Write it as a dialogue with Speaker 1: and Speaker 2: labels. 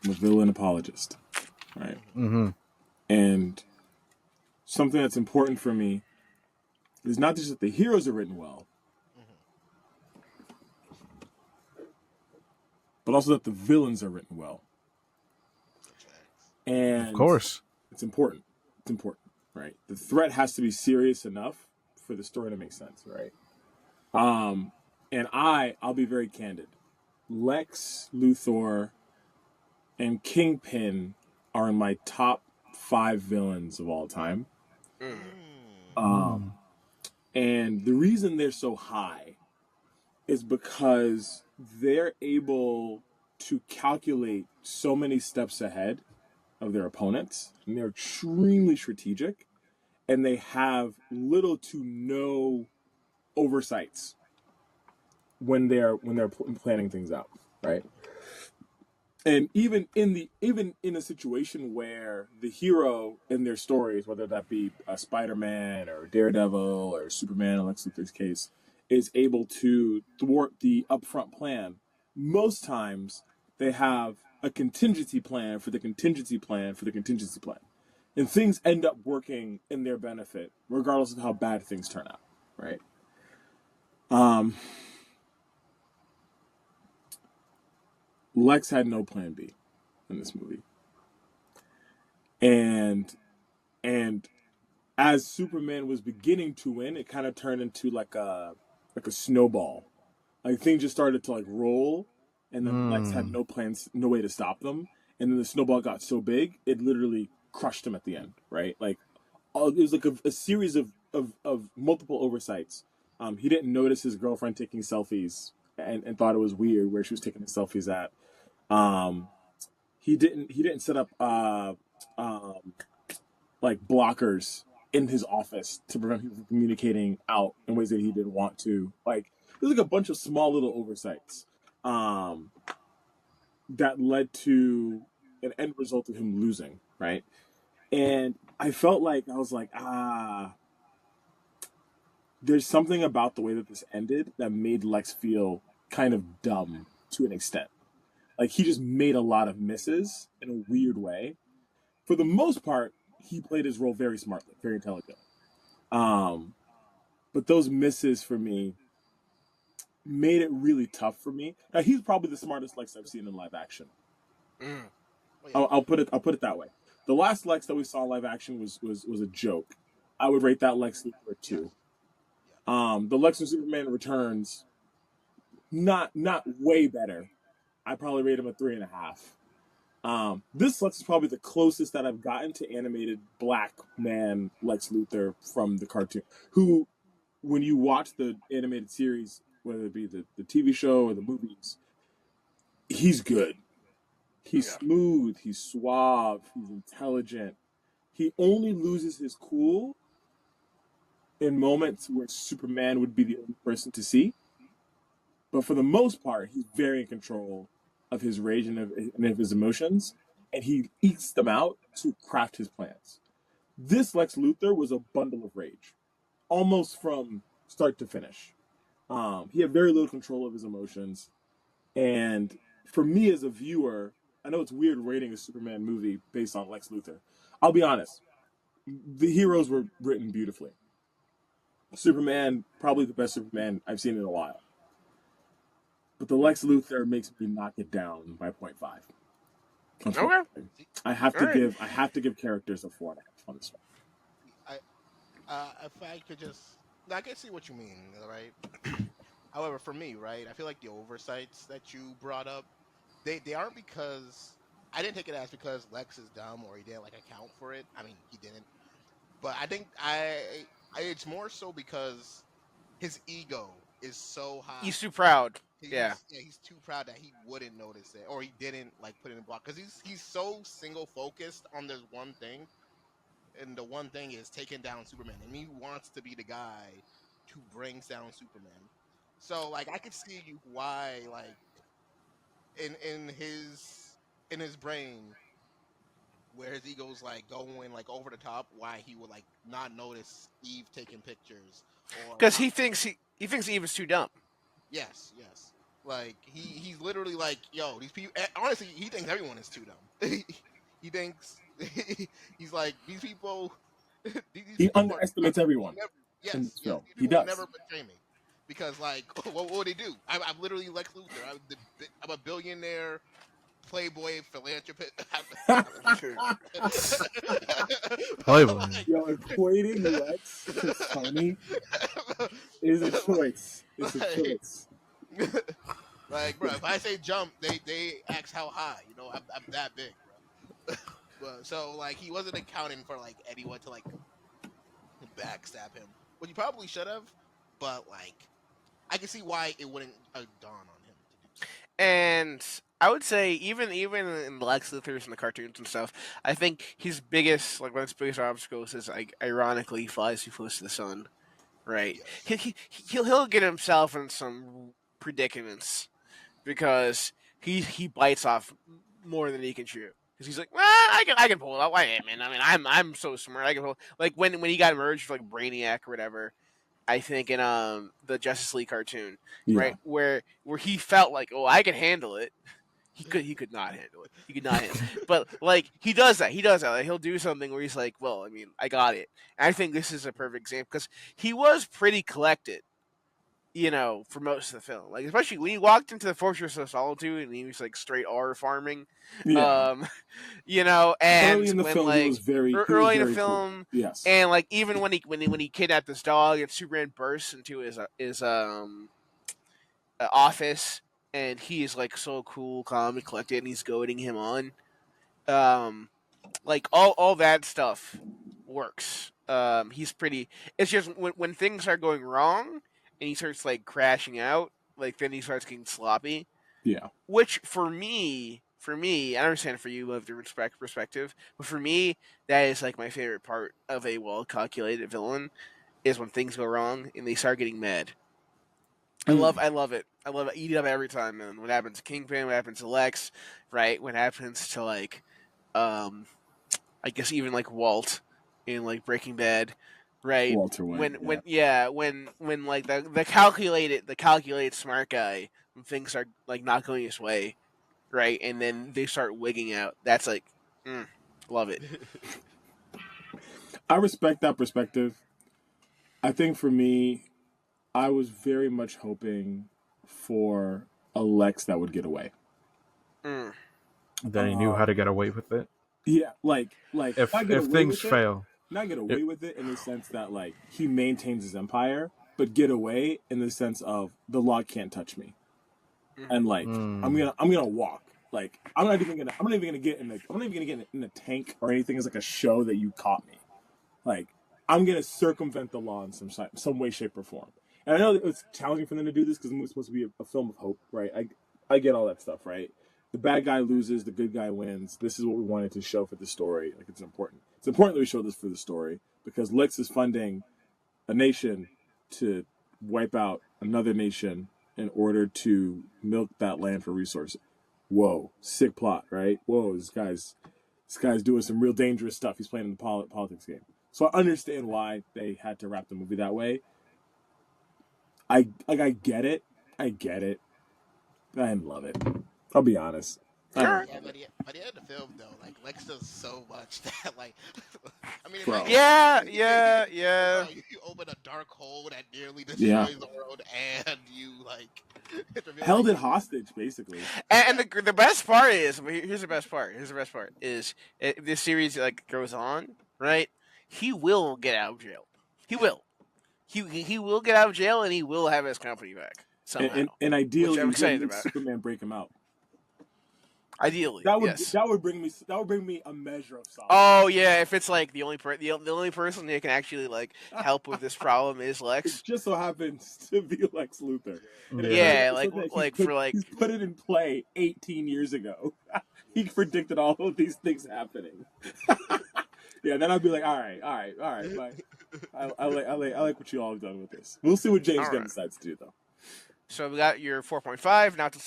Speaker 1: I'm a villain apologist, right?
Speaker 2: Mm-hmm.
Speaker 1: And something that's important for me is not just that the heroes are written well, but also that the villains are written well.
Speaker 2: Of
Speaker 1: And
Speaker 2: course.
Speaker 1: it's important. It's important, right? The threat has to be serious enough for the story to make sense, right? Um, and I'll be very candid. Lex Luthor and Kingpin are in my top 5 villains of all time. Um,
Speaker 2: Mm.
Speaker 1: and the reason they're so high is because they're able to calculate so many steps ahead of their opponents, and they're extremely strategic, and they have little to no oversights when they're planning things out, right? And even in a situation where the hero in their stories, whether that be a Spider-Man or Daredevil or Superman in Lex Luthor's case, is able to thwart the upfront plan, most times they have a contingency plan for the contingency plan for the contingency plan. And things end up working in their benefit, regardless of how bad things turn out, right? Um, Lex had no plan B in this movie. And and as Superman was beginning to win, it kind of turned into like a snowball. Like things just started to like roll, and then Lex had
Speaker 2: Mm.
Speaker 1: no plans, no way to stop them. And then the snowball got so big, it literally crushed him at the end. Right? Like it was like a series of multiple oversights. He didn't notice his girlfriend taking selfies and thought it was weird where she was taking the selfies at. Um, he didn't set up um, like blockers in his office to prevent people from communicating out in ways that he didn't want to. Like there's like a bunch of small little oversights um, that led to an end result of him losing, right? And I felt like I was like, there's something about the way that this ended that made Lex feel kind of dumb to an extent. Like he just made a lot of misses in a weird way. For the most part, he played his role very smartly, very intelligently. Um, but those misses for me made it really tough for me. Now he's probably the smartest Lex I've seen in live action.
Speaker 3: Mm. Oh, yeah.
Speaker 1: I'll put it that way. The last Lex that we saw in live action was a joke. I would rate that Lex Luthor a two.
Speaker 3: Yes. Yeah.
Speaker 1: The Lex and Superman Returns, not way better. I probably rate him a 3.5. This Lex is probably the closest that I've gotten to animated black man Lex Luthor from the cartoon. Who, when you watch the animated series, whether it be the TV show or the movies, he's good. He's
Speaker 3: Yeah.
Speaker 1: smooth, he's suave, he's intelligent. He only loses his cool in moments where Superman would be the only person to see. But for the most part, he's very in control of his rage and of his emotions, and he ekes them out to craft his plans. This Lex Luthor was a bundle of rage, almost from start to finish. He had very little control of his emotions, and for me as a viewer, I know it's weird rating a Superman movie based on Lex Luthor. I'll be honest, the heroes were written beautifully. Superman, probably the best Superman I've seen in a while. But the Lex Luthor makes me knock it down by point 0.5.
Speaker 3: Okay.
Speaker 1: Unfortunately,
Speaker 3: See,
Speaker 1: I
Speaker 3: all right.
Speaker 1: have to give characters a 4.5 on this one.
Speaker 3: I if I could just, I can see what you mean, right? However, for me, right, I feel like the oversights that you brought up, they aren't because I didn't take it as because Lex is dumb or he didn't like account for it. I mean, he didn't, but I think it's more so because his ego is so
Speaker 4: He's
Speaker 3: high.
Speaker 4: too proud. Yeah.
Speaker 3: He's too proud that he wouldn't notice it or he didn't like put it in block because he's so single focused on this one thing, and the one thing is taking down Superman, and he wants to be the guy who brings down Superman. So like I could see why like in his brain where his ego's like going like over the top, why he would like not notice Eve taking pictures or
Speaker 4: Because
Speaker 3: not.
Speaker 4: he thinks Eve is too dumb.
Speaker 3: Yes, yes. Like he's literally like, yo, these people. Honestly, he thinks everyone is too dumb. He thinks he's like these people. These
Speaker 1: He
Speaker 3: people are
Speaker 1: underestimates everyone
Speaker 3: never.
Speaker 1: in
Speaker 3: Yes,
Speaker 1: this
Speaker 3: yes.
Speaker 1: film.
Speaker 3: These
Speaker 1: He
Speaker 3: people will
Speaker 1: does.
Speaker 3: never betray me because like, what would they do? I'm literally Lex Luthor. I'm a billionaire, playboy, philanthropist.
Speaker 2: Playboy.
Speaker 1: Yo, equating Lex to Tony is a choice. It's a
Speaker 3: like,
Speaker 1: choice.
Speaker 3: like, bro, if I say jump, they ask how high. You know, I'm that big, bro. But so like he wasn't accounting for like anyone to like backstab him, which he probably should have. But like, I can see why it wouldn't dawn on him to do so.
Speaker 4: And I would say even in Lex Luthor's and the cartoons and stuff, I think his biggest one of his biggest obstacles is like ironically he flies too close to the sun. Right?
Speaker 3: Yes.
Speaker 4: He'll get himself in some predicaments because he bites off more than he can chew. Because he's like, well, I can pull it off. Why, man? I mean, I'm so smart. I can pull. Like when he got merged with like Brainiac or whatever. I think in the Justice League cartoon,
Speaker 1: Yeah.
Speaker 4: right, where he felt like, oh, I can handle it. He could not handle it. He could not handle it. But like he does that. He does that. Like, he'll do something where he's like, well, I mean, I got it. And I think this is a perfect example because he was pretty collected, for most of the film. Like especially when he walked into the Fortress of Solitude and he was like straight R farming.
Speaker 1: Yeah.
Speaker 4: Um, and
Speaker 1: Early in the
Speaker 4: when
Speaker 1: film, he
Speaker 4: like
Speaker 1: was very
Speaker 4: early in the
Speaker 1: cool.
Speaker 4: film,
Speaker 1: Yes.
Speaker 4: and like even when he kidnapped this dog and Superman bursts into his office and he is like so cool, calm, and collected, and he's goading him on. Um, like all that stuff works. He's pretty. It's just when things are going wrong and he starts like crashing out, like then he starts getting sloppy.
Speaker 1: Yeah.
Speaker 4: Which for me, I understand for you of the perspective, but for me, that is like my favorite part of a well calculated villain is when things go wrong and they start getting mad. I love it. I love it. Eat it up every time. And what happens to Kingpin? What happens to Lex? Right? What happens to like, I guess even like Walt in like Breaking Bad, right?
Speaker 1: Walter White.
Speaker 4: When like the calculated smart guy when things are like not going his way, right? And then they start wigging out. That's like, love it.
Speaker 1: I respect that perspective. I think for me, I was very much hoping for a Lex that would get away.
Speaker 4: Mm.
Speaker 2: Then he knew how to get away with it.
Speaker 1: Yeah, like
Speaker 2: If
Speaker 1: not get
Speaker 2: if
Speaker 1: away
Speaker 2: things
Speaker 1: with it,
Speaker 2: fail,
Speaker 1: not get away with it in the sense that like he maintains his empire, but get away in the sense of the law can't touch me, and like I'm gonna walk. Like I'm not even gonna get in a tank or anything as like a show that you caught me. Like I'm gonna circumvent the law in some way, shape, or form. And I know that it's challenging for them to do this because it's supposed to be a film of hope, right? I get all that stuff, right? The bad guy loses, the good guy wins. This is what we wanted to show for the story. Like it's important. It's important that we show this for the story because Lex is funding a nation to wipe out another nation in order to milk that land for resources. Whoa, sick plot, right? Whoa, this guy's doing some real dangerous stuff. He's playing in the politics game. So I understand why they had to wrap the movie that way. I get it. I get it. I didn't love it. I'll be honest. I
Speaker 4: Sure.
Speaker 1: don't love it.
Speaker 3: By the end of the film, though, like Lex does so much that, like, I mean,
Speaker 1: Bro.
Speaker 3: like,
Speaker 4: Yeah.
Speaker 3: you open a dark hole that nearly destroys the world, and you like
Speaker 1: Held it hostage, basically.
Speaker 4: And the best part is here's the best part. Is if this series like goes on, right? He will get out of jail. He will. He will get out of jail and he will have his company back somehow.
Speaker 1: And ideally,
Speaker 4: which I'm excited about.
Speaker 1: Superman break him out.
Speaker 4: Ideally, yes.
Speaker 1: That would bring me a measure of solace.
Speaker 4: Oh yeah, if it's like the only person that can actually like help with this problem is Lex.
Speaker 1: It just so happens to be Lex Luthor.
Speaker 4: Yeah,
Speaker 1: he's put it in play 18 years ago. He predicted all of these things happening. Yeah, then I'd be like, all right, bye. I like what you all have done with this. We'll see what James Gunn decides to do though.
Speaker 4: So we got your 4.5. Now to